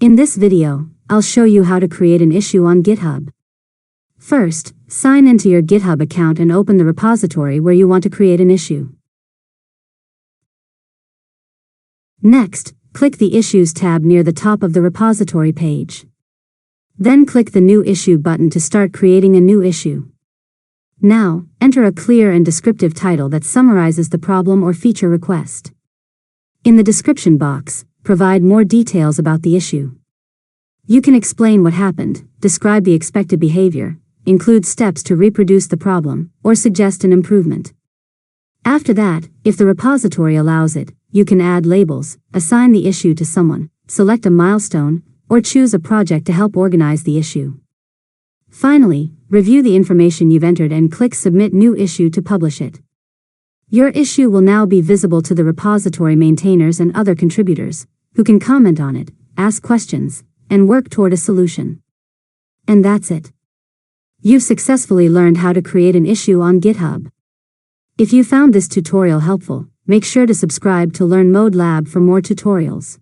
In this video, I'll show you how to create an issue on GitHub. First, sign into your GitHub account and open the repository where you want to create an issue. Next, click the Issues tab near the top of the repository page. Then click the New Issue button to start creating a new issue. Now, enter a clear and descriptive title that summarizes the problem or feature request. In the description box, provide more details about the issue. You can explain what happened, describe the expected behavior, include steps to reproduce the problem, or suggest an improvement. After that, if the repository allows it, you can add labels, assign the issue to someone, select a milestone, or choose a project to help organize the issue. Finally, review the information you've entered and click Submit New Issue to publish it. Your issue will now be visible to the repository maintainers and other contributors, who can comment on it, ask questions, and work toward a solution. And that's it. You've successfully learned how to create an issue on GitHub. If you found this tutorial helpful, make sure to subscribe to Learn Mode Lab for more tutorials.